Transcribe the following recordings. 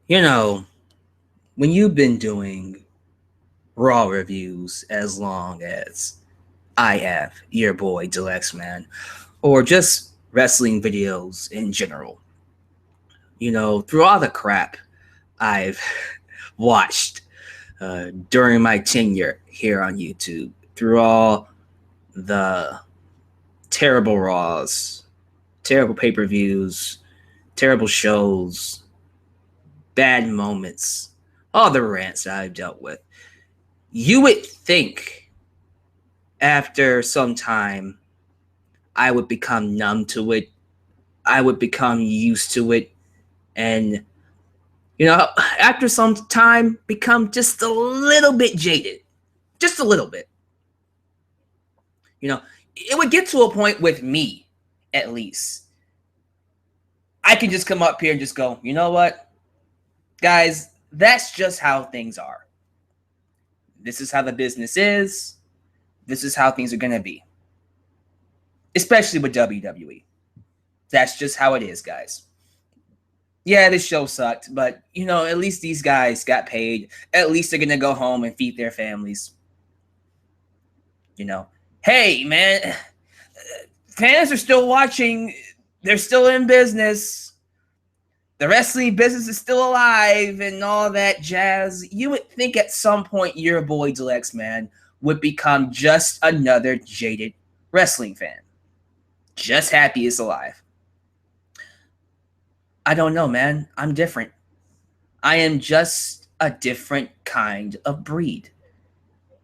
You know, when you've been doing Raw reviews as long as I have, your boy Deluxe Man, or just wrestling videos in general, through all the crap I've watched during my tenure here on YouTube, through all the terrible Raws, terrible pay per views, terrible shows, bad moments, all the rants that I've dealt with, you would think after some time I would become numb to it. I would become used to it. And, after some time, become just a little bit jaded. Just a little bit. You know, it would get to a point with me, at least. I can just come up here and just go, you know what? Guys, that's just how things are. This is how the business is. This is how things are going to be. Especially with WWE. That's just how it is, guys. Yeah, this show sucked, but, at least these guys got paid. At least they're going to go home and feed their families. Hey, man, fans are still watching. They're still in business. The wrestling business is still alive and all that jazz. You would think at some point your boy Deluxe Man would become just another jaded wrestling fan. Just happy it's alive. I don't know, man. I'm different. I am just a different kind of breed.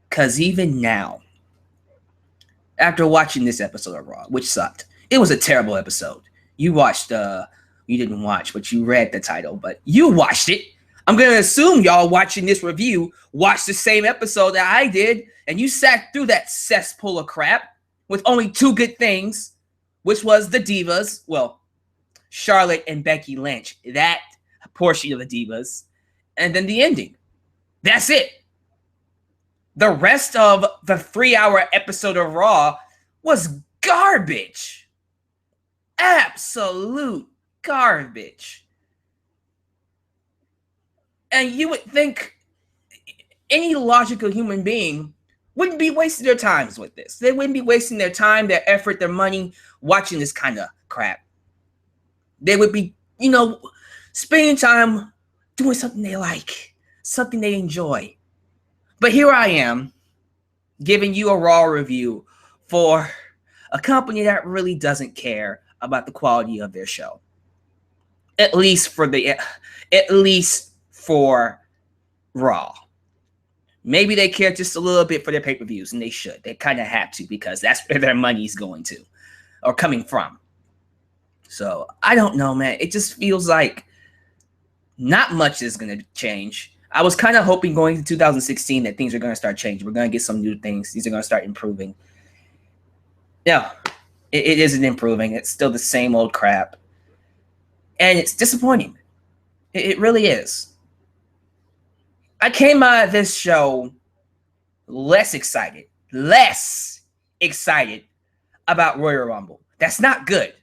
Because even now, after watching this episode of Raw, which sucked, it was a terrible episode. You didn't watch, but you read the title, but you watched it. I'm going to assume y'all watching this review watched the same episode that I did, and you sat through that cesspool of crap with only two good things, which was the Divas, well, Charlotte and Becky Lynch, that portion of the Divas, and then the ending. That's it. The rest of the 3-hour episode of Raw was garbage. Absolute garbage. And you would think any logical human being wouldn't be wasting their times with this. They wouldn't be wasting their time, their effort, their money watching this kind of crap. They would be, spending time doing something they like, something they enjoy. But here I am, giving you a Raw review for a company that really doesn't care about the quality of their show. At least for Raw. Maybe they care just a little bit for their pay-per-views, and they should. They kind of have to, because that's where their money's going to, or coming from. So, I don't know, man. It just feels like not much is going to change. I was kind of hoping going into 2016 that things are going to start changing. We're going to get some new things. These are going to start improving. No, it isn't improving. It's still the same old crap. And it's disappointing. It really is. I came out of this show less excited about Royal Rumble. That's not good.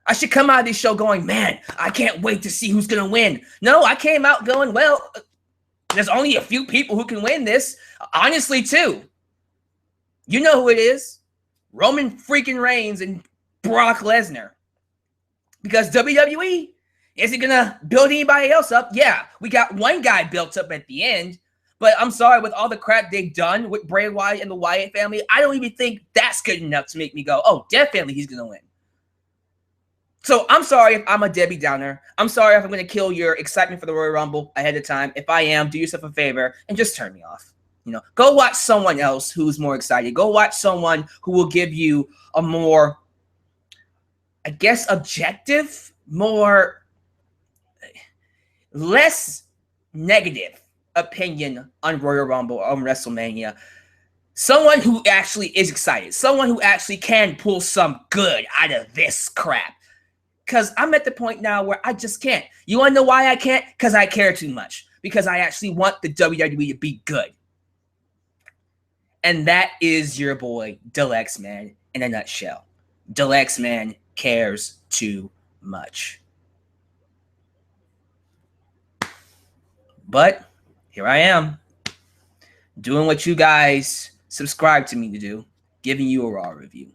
I should come out of this show going, man, I can't wait to see who's going to win. No, I came out going, well, there's only a few people who can win this. Honestly, too. You know who it is. Roman freaking Reigns and Brock Lesnar. Because WWE isn't going to build anybody else up. Yeah, we got one guy built up at the end. But I'm sorry, with all the crap they've done with Bray Wyatt and the Wyatt family, I don't even think that's good enough to make me go, oh, definitely he's going to win. So I'm sorry if I'm a Debbie Downer. I'm sorry if I'm going to kill your excitement for the Royal Rumble ahead of time. If I am, do yourself a favor and just turn me off. Go watch someone else who's more excited. Go watch someone who will give you a more, I guess, objective, less negative opinion on Royal Rumble, on WrestleMania. Someone who actually is excited. Someone who actually can pull some good out of this crap. Because I'm at the point now where I just can't. You want to know why I can't? Because I care too much. Because I actually want the WWE to be good. And that is your boy, Deluxe Man, in a nutshell. Deluxe Man cares too much. But here I am, doing what you guys subscribe to me to do, giving you a Raw review.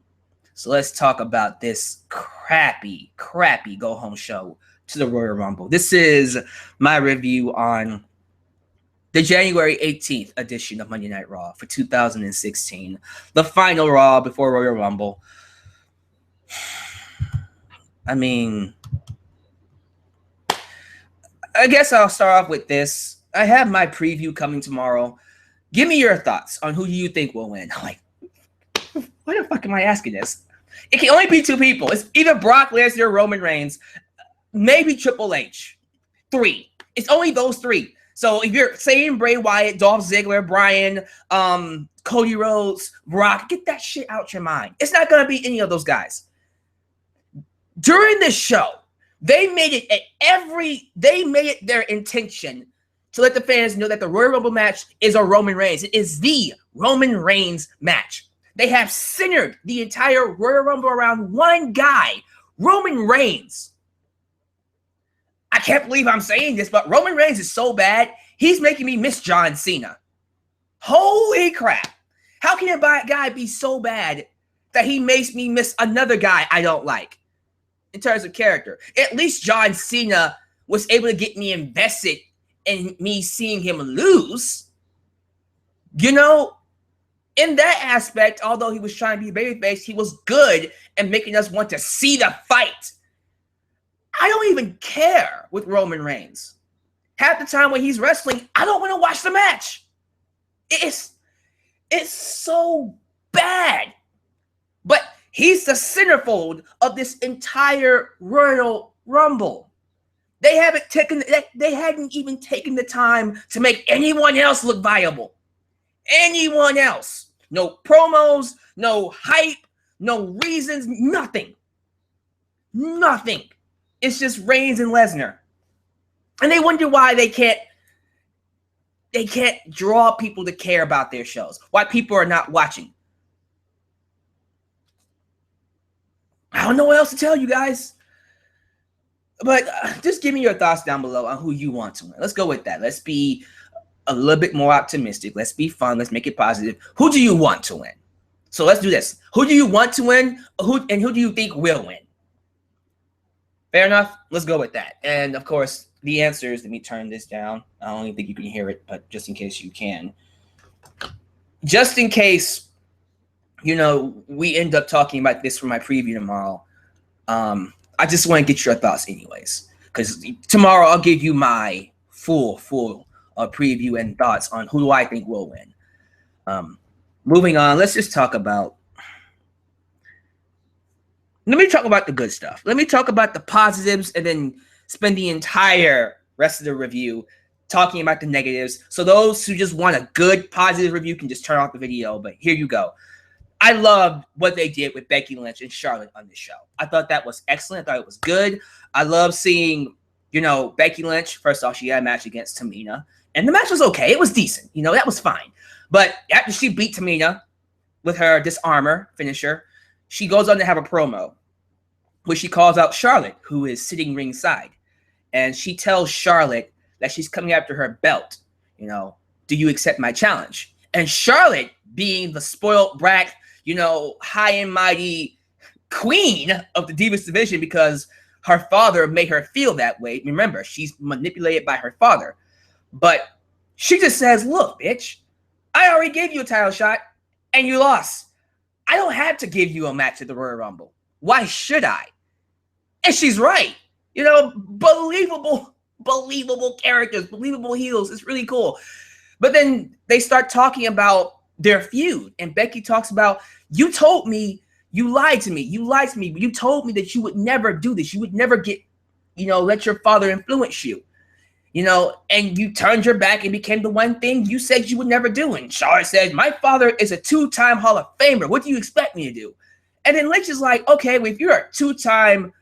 So let's talk about this crappy go-home show to the Royal Rumble. This is my review on the January 18th edition of Monday Night Raw for 2016. The final Raw before Royal Rumble. I mean, I guess I'll start off with this. I have my preview coming tomorrow. Give me your thoughts on who you think will win. I'm like, why the fuck am I asking this? It can only be two people. It's either Brock Lesnar or Roman Reigns, maybe Triple H. 3. It's only those 3. So if you're saying Bray Wyatt, Dolph Ziggler, Bryan, Cody Rhodes, Brock, get that shit out your mind. It's not going to be any of those guys. During this show, they made it their intention to let the fans know that the Royal Rumble match is a Roman Reigns. It is the Roman Reigns match. They have centered the entire Royal Rumble around one guy, Roman Reigns. I can't believe I'm saying this, but Roman Reigns is so bad, he's making me miss John Cena. Holy crap. How can a guy be so bad that he makes me miss another guy I don't like in terms of character? At least John Cena was able to get me invested in me seeing him lose. You know, in that aspect, although he was trying to be babyface, he was good and making us want to see the fight. I don't even care with Roman Reigns. Half the time when he's wrestling, I don't want to watch the match. It's so bad. But he's the centerfold of this entire Royal Rumble. They hadn't even taken the time to make anyone else look viable. Anyone else. No promos, no hype, no reasons, nothing. Nothing. It's just Reigns and Lesnar. And they wonder why they can't draw people to care about their shows. Why people are not watching. I don't know what else to tell you guys. But just give me your thoughts down below on who you want to win. Let's go with that. Let's be a little bit more optimistic. Let's be fun. Let's make it positive. Who do you want to win? So let's do this. Who do you want to win? Who do you think will win? Fair enough. Let's go with that. And of course, the answer is, let me turn this down. I don't even think you can hear it, but just in case you can. Just in case, you know, we end up talking about this for my preview tomorrow. I just want to get your thoughts anyways. Because tomorrow I'll give you my full preview and thoughts on who do I think will win. Moving on, let's just talk about... Let me talk about the good stuff. Let me talk about the positives and then spend the entire rest of the review talking about the negatives. So those who just want a good, positive review can just turn off the video. But here you go. I loved what they did with Becky Lynch and Charlotte on this show. I thought that was excellent. I thought it was good. I love seeing, you know, Becky Lynch. First off, she had a match against Tamina. And the match was okay. It was decent. You know, that was fine. But after she beat Tamina with her disarmor finisher, she goes on to have a promo where she calls out Charlotte, who is sitting ringside. And she tells Charlotte that she's coming after her belt. You know, do you accept my challenge? And Charlotte, being the spoiled brat, you know, high and mighty queen of the Divas division because her father made her feel that way. Remember, she's manipulated by her father. But she just says, look, bitch, I already gave you a title shot and you lost. I don't have to give you a match at the Royal Rumble. Why should I? And she's right. You know, believable characters, believable heels. It's really cool. But then they start talking about their feud. And Becky talks about, you told me, you lied to me. You lied to me. You told me that you would never do this. You would never get, you know, let your father influence you. You know, and you turned your back and became the one thing you said you would never do. And Charlotte says, my father is a 2-time Hall of Famer. What do you expect me to do? And then Lynch is like, okay, well, if you're a 2-time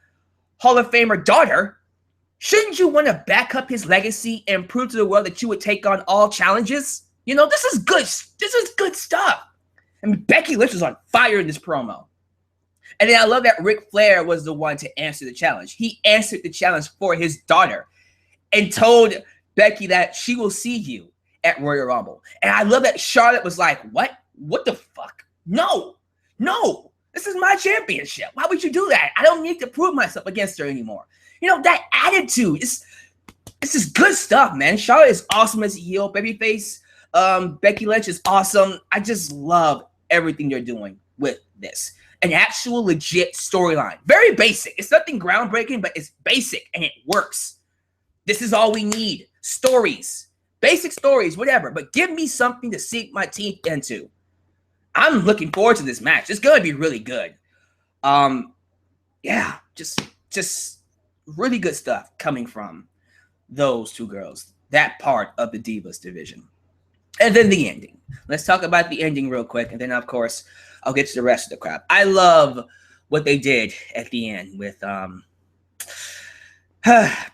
Hall of Famer daughter, shouldn't you want to back up his legacy and prove to the world that you would take on all challenges? You know, this is good. This is good stuff. And Becky Lynch was on fire in this promo. And then I love that Ric Flair was the one to answer the challenge. He answered the challenge for his daughter and told Becky that she will see you at Royal Rumble. And I love that Charlotte was like, what? What the fuck? No. This is my championship. Why would you do that? I don't need to prove myself against her anymore. You know, that attitude is just good stuff, man. Charlotte is awesome as a heel. Babyface, Becky Lynch is awesome. I just love everything they're doing with this. An actual legit storyline. Very basic. It's nothing groundbreaking, but it's basic and it works. This is all we need. Stories. Basic stories, whatever. But give me something to sink my teeth into. I'm looking forward to this match. It's going to be really good. Yeah, just really good stuff coming from those two girls. That part of the Divas division. And then the ending. Let's talk about the ending real quick. And then, of course, I'll get to the rest of the crap. I love what they did at the end with Brock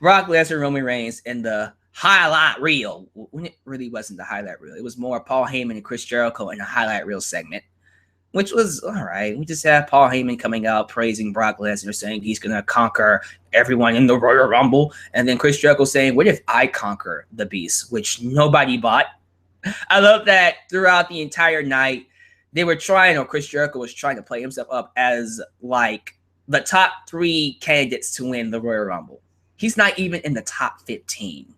Lesnar, Roman Reigns, in the highlight reel. When it really wasn't the highlight reel. It was more Paul Heyman and Chris Jericho in a highlight reel segment, which was all right. We just had Paul Heyman coming out praising Brock Lesnar, saying he's going to conquer everyone in the Royal Rumble. And then Chris Jericho saying, what if I conquer the Beast, which nobody bought. I love that throughout the entire night, they were trying, or Chris Jericho was trying to play himself up as like the top 3 candidates to win the Royal Rumble. He's not even in the top 15.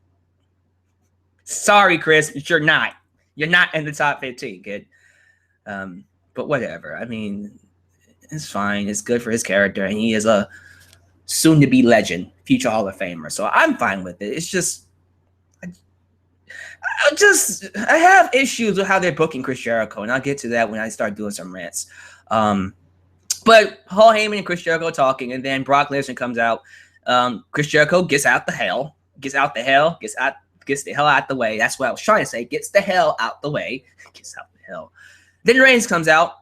Sorry, Chris, but you're not. You're not in the top 15, kid. But whatever. I mean, it's fine. It's good for his character, and he is a soon-to-be legend, future Hall of Famer. So I'm fine with it. It's just, I have issues with how they're booking Chris Jericho, and I'll get to that when I start doing some rants. But Paul Heyman and Chris Jericho talking, and then Brock Lesnar comes out. Chris Jericho gets the hell out the way. That's what I was trying to say. Gets the hell out the way. Gets out the hell. Then Reigns comes out.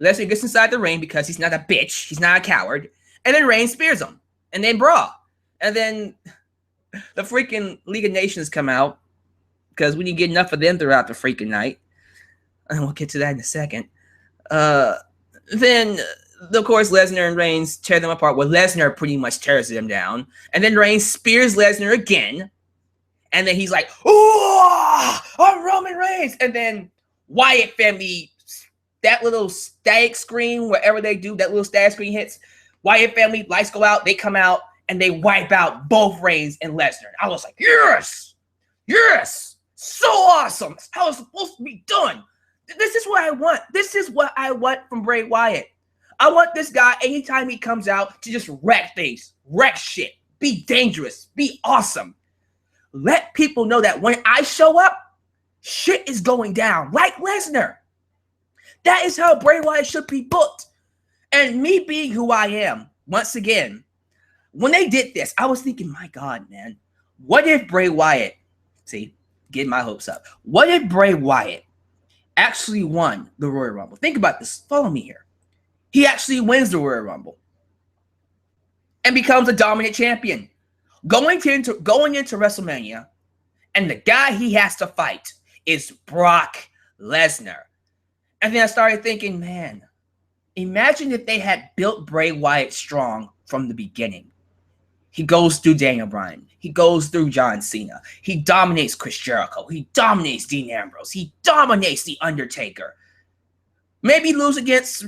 Lesnar gets inside the ring because he's not a bitch. He's not a coward. And then Reigns spears him. And then Braun. And then the freaking League of Nations come out because we didn't get enough of them throughout the freaking night. And we'll get to that in a second. Then, of course, Lesnar and Reigns tear them apart. Well, Lesnar pretty much tears them down. And then Reigns spears Lesnar again. And then he's like, oh, I'm Roman Reigns. And then Wyatt family, that little static screen, wherever they do, that little static screen hits. Wyatt family, lights go out, they come out, and they wipe out both Reigns and Lesnar. I was like, yes, so awesome. That's how it's supposed to be done. This is what I want. This is what I want from Bray Wyatt. I want this guy, anytime he comes out, to just wreck things, wreck shit, be dangerous, be awesome. Let people know that when I show up, shit is going down, like Lesnar. That is how Bray Wyatt should be booked. And me being who I am, once again, when they did this, I was thinking, my God, man, what if Bray Wyatt, see, getting my hopes up, what if Bray Wyatt actually won the Royal Rumble? Think about this. Follow me here. He actually wins the Royal Rumble and becomes a dominant champion. Going into WrestleMania, and the guy he has to fight is Brock Lesnar. And then I started thinking, man, imagine if they had built Bray Wyatt strong from the beginning. He goes through Daniel Bryan. He goes through John Cena. He dominates Chris Jericho. He dominates Dean Ambrose. He dominates The Undertaker. Maybe lose against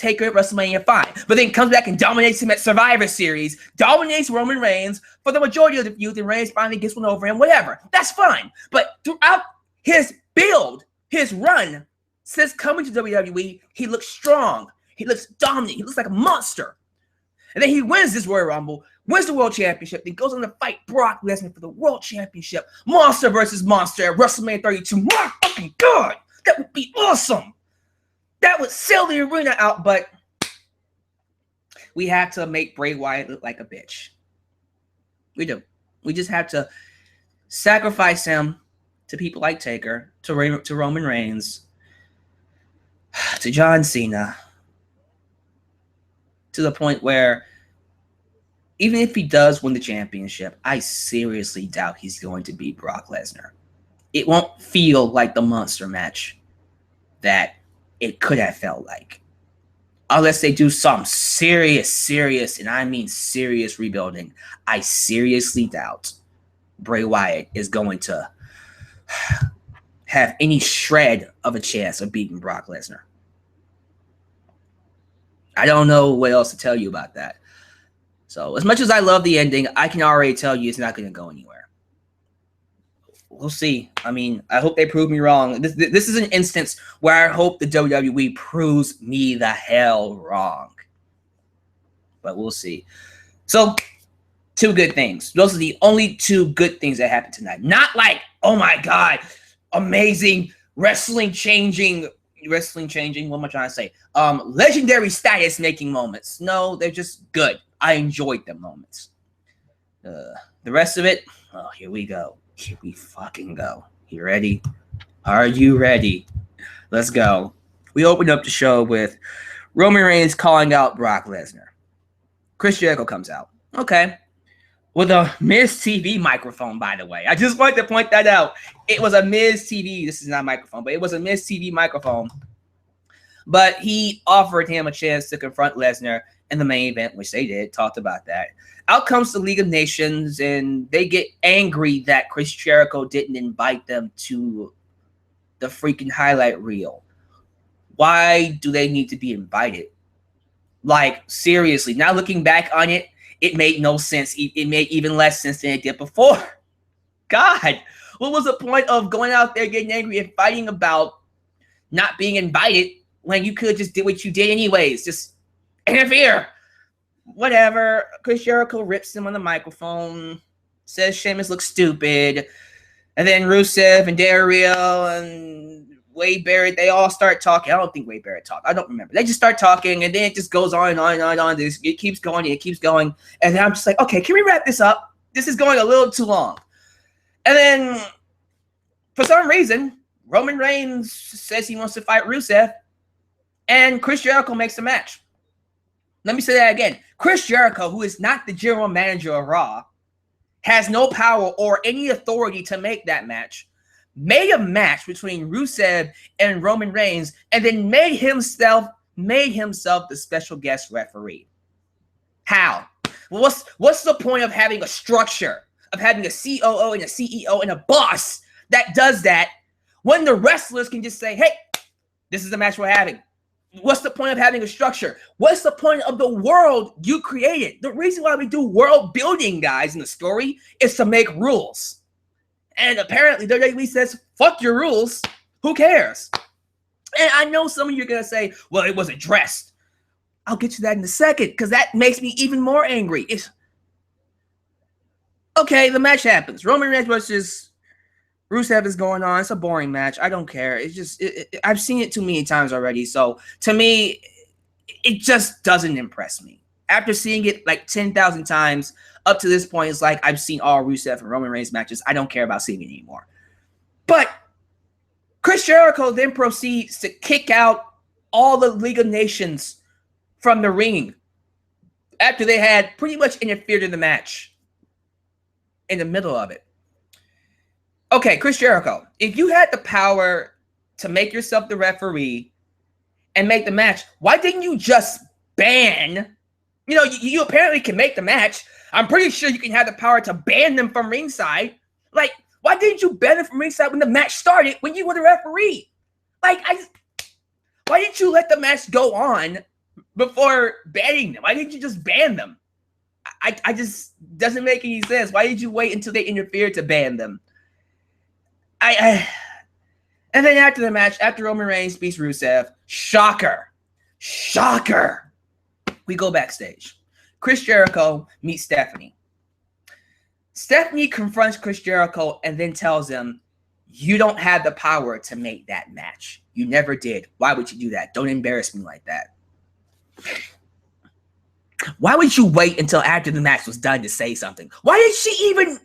Taker at WrestleMania 5, but then comes back and dominates him at Survivor Series, dominates Roman Reigns for the majority of the feud, and Reigns finally gets one over him, whatever. That's fine. But throughout his build, his run, since coming to WWE, he looks strong. He looks dominant. He looks like a monster. And then he wins this Royal Rumble, wins the World Championship, then goes on to fight Brock Lesnar for the World Championship. Monster versus monster at WrestleMania 32. My fucking God! That would be awesome! That would sell the arena out, but we have to make Bray Wyatt look like a bitch. We do. We just have to sacrifice him to people like Taker, to Roman Reigns, to John Cena, to the point where even if he does win the championship, I seriously doubt he's going to beat Brock Lesnar. It won't feel like the monster match that it could have felt like. Unless they do some serious, and I mean serious rebuilding. I seriously doubt Bray Wyatt is going to have any shred of a chance of beating Brock Lesnar. I don't know what else to tell you about that. So as much as I love the ending, I can already tell you it's not going to go anywhere. We'll see. I mean, I hope they prove me wrong. This is an instance where I hope the WWE proves me the hell wrong. But we'll see. So, two good things. Those are the only two good things that happened tonight. Not like, oh my God, amazing wrestling changing. What am I trying to say? Legendary status making moments. No, they're just good. I enjoyed them moments. The rest of it, oh, here we go. Here we fucking go. You ready? Are you ready? Let's go. We opened up the show with Roman Reigns calling out Brock Lesnar. Chris Jericho comes out. Okay. With a Miz TV microphone, by the way. I just wanted to point that out. It was a Miz TV. This is not a microphone, but it was a Miz TV microphone. But he offered him a chance to confront Lesnar in the main event, which they did. Talked about that. Out comes the League of Nations, and they get angry that Chris Jericho didn't invite them to the freaking highlight reel. Why do they need to be invited? Like, seriously, now looking back on it, it made no sense. It made even less sense than it did before. God, what was the point of going out there getting angry and fighting about not being invited when you could just do what you did anyways? Just interfere. Whatever. Chris Jericho rips him on the microphone, says Sheamus looks stupid, and then Rusev and Dario and Wade Barrett, they all start talking. I don't think Wade Barrett talked. I don't remember. They just start talking, and then it just goes on and on and on and on. It keeps going and it keeps going. And then I'm just like, okay, can we wrap this up? This is going a little too long. And then, for some reason, Roman Reigns says he wants to fight Rusev, and Chris Jericho makes the match. Let me say that again. Chris Jericho, who is not the general manager of Raw, has no power or any authority to make that match, made a match between Rusev and Roman Reigns, and then made himself the special guest referee. How? Well, what's the point of having a structure, of having a COO and a CEO and a boss that does that when the wrestlers can just say, hey, this is the match we're having? What's the point of having a structure? What's the point of the world you created? The reason why we do world building, guys, in the story is to make rules. And apparently WWE says, fuck your rules. Who cares? And I know some of you are going to say, well, it was addressed. I'll get to that in a second, because that makes me even more angry. Okay, the match happens. Roman Reigns versus Rusev is going on. It's a boring match. I don't care. It's just, I've seen it too many times already. So to me, it just doesn't impress me. After seeing it like 10,000 times up to this point, it's like I've seen all Rusev and Roman Reigns matches. I don't care about seeing it anymore. But Chris Jericho then proceeds to kick out all the League of Nations from the ring after they had pretty much interfered in the match in the middle of it. Okay, Chris Jericho, if you had the power to make yourself the referee and make the match, why didn't you just ban? You know, you apparently can make the match. I'm pretty sure you can have the power to ban them from ringside. Like, why didn't you ban them from ringside when the match started, when you were the referee? Like, why didn't you let the match go on before banning them? Why didn't you just ban them? I just, doesn't make any sense. Why did you wait until they interfered to ban them? And then after the match, after Roman Reigns beats Rusev, shocker, we go backstage. Chris Jericho meets Stephanie. Stephanie confronts Chris Jericho and then tells him, you don't have the power to make that match. You never did. Why would you do that? Don't embarrass me like that. Why would you wait until after the match was done to say something? Why did she even...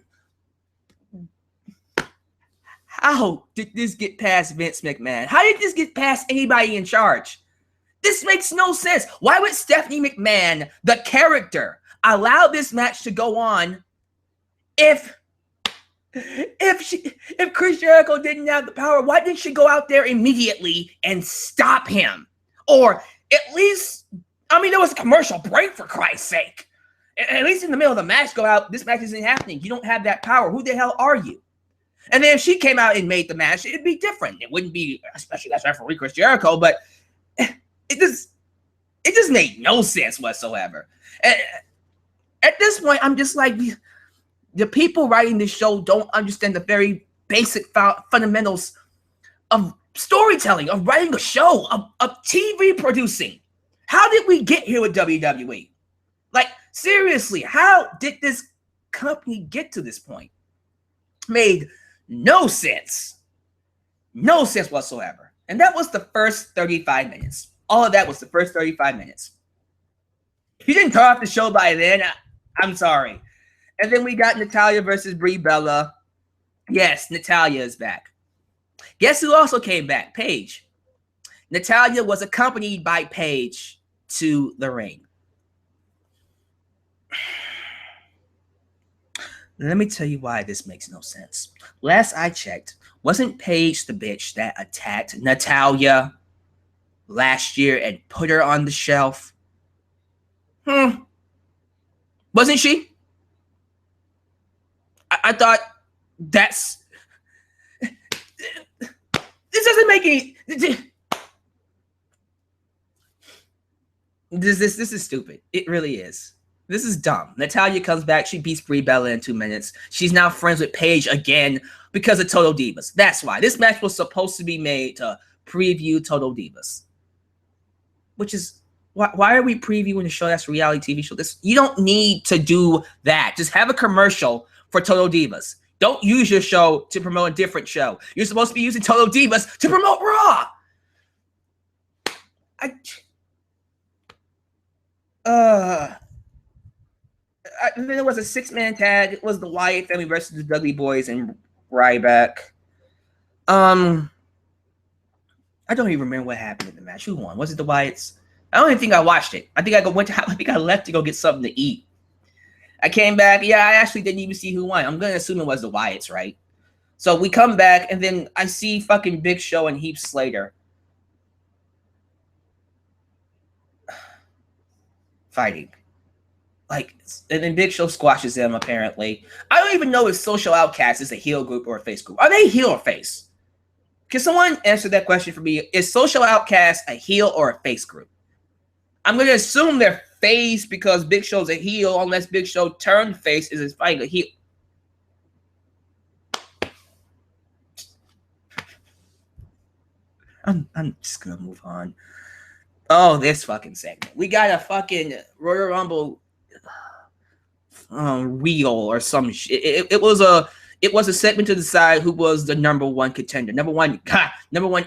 How did this get past Vince McMahon? How did this get past anybody in charge? This makes no sense. Why would Stephanie McMahon, the character, allow this match to go on if Chris Jericho didn't have the power? Why didn't she go out there immediately and stop him? Or at least, I mean, there was a commercial break, for Christ's sake. At least in the middle of the match, go out. This match isn't happening. You don't have that power. Who the hell are you? And then if she came out and made the match, it'd be different. It wouldn't be, especially as referee Chris Jericho, but it just made no sense whatsoever. At this point, I'm just like, the people writing this show don't understand the very basic fundamentals of storytelling, of writing a show, of TV producing. How did we get here with WWE? Like, seriously, how did this company get to this point? Made no sense. No sense whatsoever. And that was the first 35 minutes. All of that was the first 35 minutes. If you didn't turn off the show by then, I'm sorry. And then we got Natalya versus Brie Bella. Yes, Natalya is back. Guess who also came back? Paige. Natalya was accompanied by Paige to the ring. Let me tell you why this makes no sense. Last I checked, wasn't Paige the bitch that attacked Natalya last year and put her on the shelf? Wasn't she? I thought that's... This doesn't make any... This is stupid. It really is. This is dumb. Natalya comes back. She beats Brie Bella in 2 minutes. She's now friends with Paige again because of Total Divas. That's why. This match was supposed to be made to preview Total Divas. Which is... Why are we previewing a show that's a reality TV show? You don't need to do that. Just have a commercial for Total Divas. Don't use your show to promote a different show. You're supposed to be using Total Divas to promote Raw. Then it was a 6-man tag. It was the Wyatt family versus the Dudley Boys and Ryback. I don't even remember what happened in the match. Who won? Was it the Wyatts? I don't even think I watched it. I think I left to go get something to eat. I came back. Yeah, I actually didn't even see who won. I'm going to assume it was the Wyatts, right? So we come back, and then I see fucking Big Show and Heath Slater fighting. Like, and then Big Show squashes them, apparently. I don't even know if Social Outcast is a heel group or a face group. Are they heel or face? Can someone answer that question for me? Is Social Outcast a heel or a face group? I'm going to assume they're face because Big Show's a heel, unless Big Show turned face is fighting a heel. I'm just going to move on. Oh, this fucking segment. We got a fucking Royal Rumble wheel or some shit. It was a segment to decide who was the number one contender, number one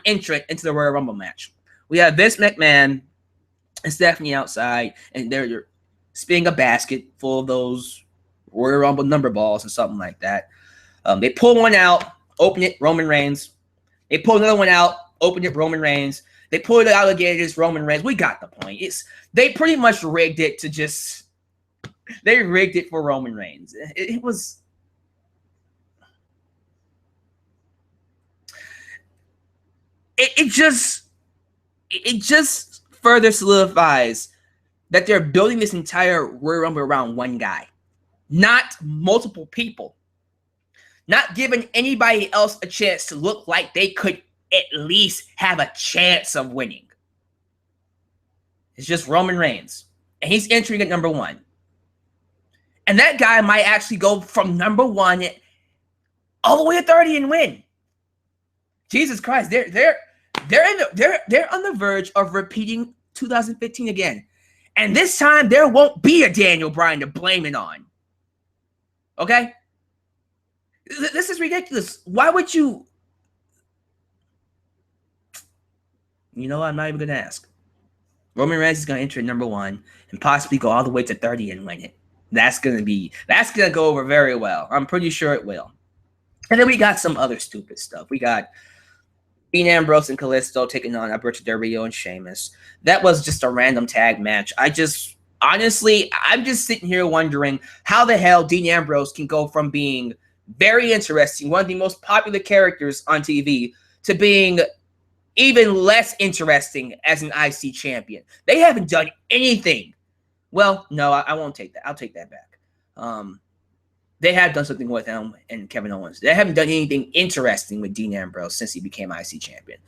entrant into the Royal Rumble match. We have Vince McMahon and Stephanie outside, and they're spinning a basket full of those Royal Rumble number balls and something like that. They pull one out, open it, Roman Reigns. They pull another one out, open it, Roman Reigns. They pull the alligators, Roman Reigns. We got the point. They pretty much rigged it to just... They rigged it for Roman Reigns. It was... It just further solidifies that they're building this entire Royal Rumble around one guy, not multiple people, not giving anybody else a chance to look like they could at least have a chance of winning. It's just Roman Reigns, and he's entering at number one. And that guy might actually go from number one all the way to 30 and win. Jesus Christ, they're on the verge of repeating 2015 again. And this time there won't be a Daniel Bryan to blame it on. Okay? This is ridiculous. Why would you... You know what? I'm not even going to ask. Roman Reigns is going to enter at number one and possibly go all the way to 30 and win it. That's going to go over very well. I'm pretty sure it will. And then we got some other stupid stuff. We got Dean Ambrose and Kalisto taking on Alberto Del Rio and Sheamus. That was just a random tag match. Honestly, I'm just sitting here wondering how the hell Dean Ambrose can go from being very interesting, one of the most popular characters on TV, to being even less interesting as an IC champion. They haven't done anything Well, no, I won't take that. I'll take that back. They have done something with him and Kevin Owens. They haven't done anything interesting with Dean Ambrose since he became IC champion.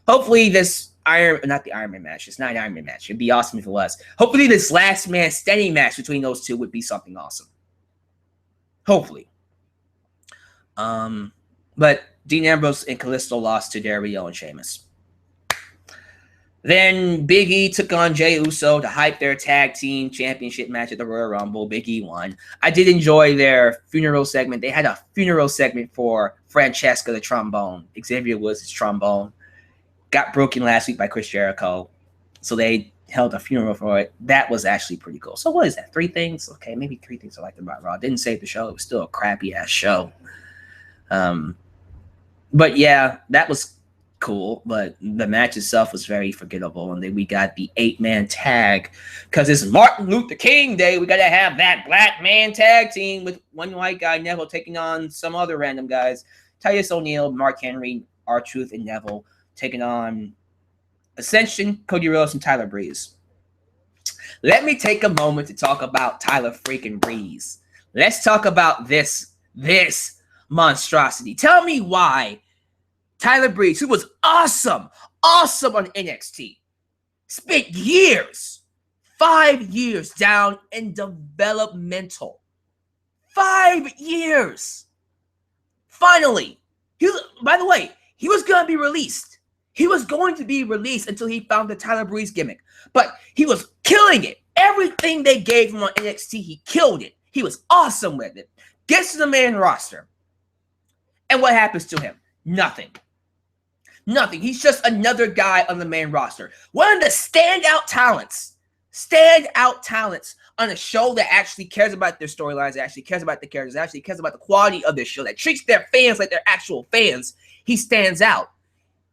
Hopefully this not the Iron Man match. It's not an Iron Man match. It'd be awesome if it was. Hopefully this last man standing match between those two would be something awesome. Hopefully. But Dean Ambrose and Kalisto lost to Del Rio and Sheamus. Then Big E took on Jey Uso to hype their tag team championship match at the Royal Rumble. Big E won. I did enjoy their funeral segment. They had a funeral segment for Francesca, the trombone. Xavier Woods' trombone. Got broken last week by Chris Jericho. So they held a funeral for it. That was actually pretty cool. So what is that? 3 things? Okay, maybe 3 things I liked about Raw. Didn't save the show. It was still a crappy-ass show. But yeah, that was cool, but the match itself was very forgettable. And then we got the 8-man tag because it's Martin Luther King Day. We got to have that black man tag team with one white guy, Neville, taking on some other random guys. Titus O'Neil, Mark Henry, R-Truth, and Neville taking on Ascension, Cody Rhodes, and Tyler Breeze. Let me take a moment to talk about Tyler freaking Breeze. Let's talk about this monstrosity. Tell me why Tyler Breeze, who was awesome on NXT, spent years, 5 years down in developmental. 5 years. Finally, by the way, he was going to be released. He was going to be released until he found the Tyler Breeze gimmick. But he was killing it. Everything they gave him on NXT, he killed it. He was awesome with it. Gets to the main roster. And what happens to him? Nothing. Nothing. He's just another guy on the main roster. One of the standout talents on a show that actually cares about their storylines, that actually cares about the characters, that actually cares about the quality of their show, that treats their fans like they're actual fans. He stands out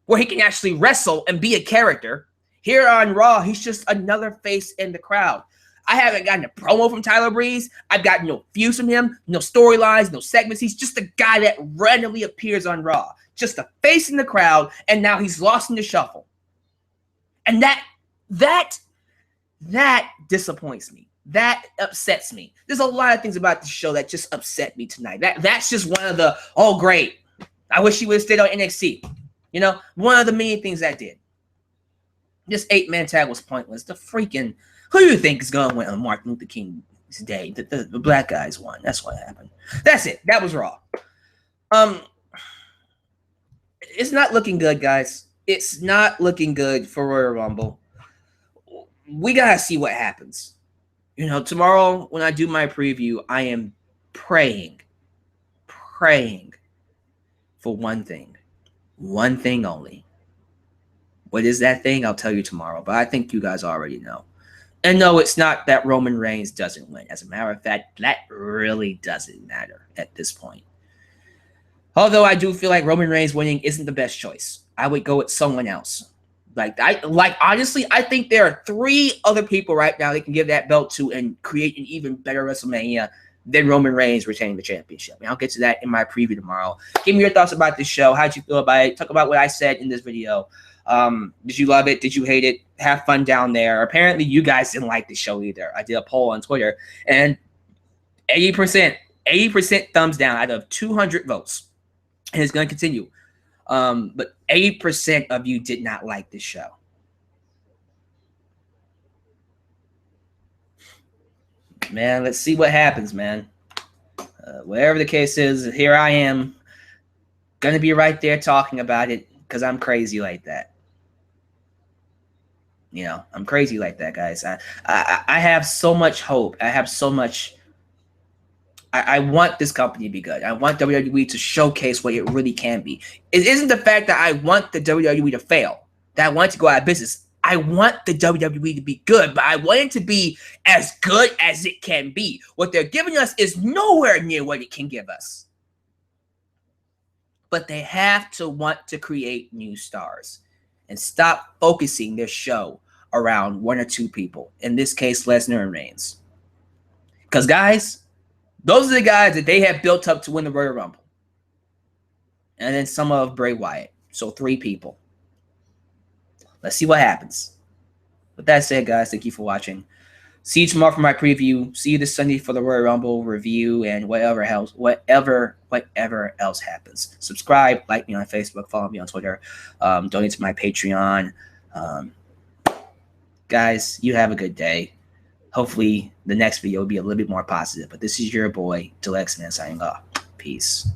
where he can actually wrestle and be a character. Here on Raw, he's just another face in the crowd. I haven't gotten a promo from Tyler Breeze. I've got no views from him, no storylines, no segments. He's just a guy that randomly appears on Raw. Just a face in the crowd, and now he's lost in the shuffle. And that disappoints me. That upsets me. There's a lot of things about the show that just upset me tonight. That's just one of the, oh, great. I wish he would have stayed on NXT. You know, one of the many things that did. This 8-man tag was pointless. The freaking, who do you think is going to win on Martin Luther King's Day? The black guys won. That's what happened. That's it. That was Raw. It's not looking good, guys. It's not looking good for Royal Rumble. We got to see what happens. You know, tomorrow when I do my preview, I am praying for one thing only. What is that thing? I'll tell you tomorrow, but I think you guys already know. And no, it's not that Roman Reigns doesn't win. As a matter of fact, that really doesn't matter at this point. Although I do feel like Roman Reigns winning isn't the best choice. I would go with someone else. Honestly, I think there are 3 other people right now they can give that belt to and create an even better WrestleMania than Roman Reigns retaining the championship. And I'll get to that in my preview tomorrow. Give me your thoughts about this show. How'd you feel about it? Talk about what I said in this video. Did you love it? Did you hate it? Have fun down there. Apparently, you guys didn't like the show either. I did a poll on Twitter, and 80% thumbs down out of 200 votes. And it's going to continue. But 80% of you did not like this show. Man, let's see what happens, man. Whatever the case is, here I am. Going to be right there talking about it because I'm crazy like that. You know, I'm crazy like that, guys. I have so much hope. I have so much... I want this company to be good. I want WWE to showcase what it really can be. It isn't the fact that I want the WWE to fail, that I want it to go out of business. I want the WWE to be good, but I want it to be as good as it can be. What they're giving us is nowhere near what it can give us. But they have to want to create new stars and stop focusing their show around 1 or 2 people. In this case, Lesnar and Reigns. Because, guys, those are the guys that they have built up to win the Royal Rumble. And then some of Bray Wyatt. So 3 people. Let's see what happens. With that said, guys, thank you for watching. See you tomorrow for my preview. See you this Sunday for the Royal Rumble review and whatever else happens. Subscribe, like me on Facebook, follow me on Twitter, donate to my Patreon. Guys, you have a good day. Hopefully, the next video will be a little bit more positive. But this is your boy, Alyx, man, signing off. Peace.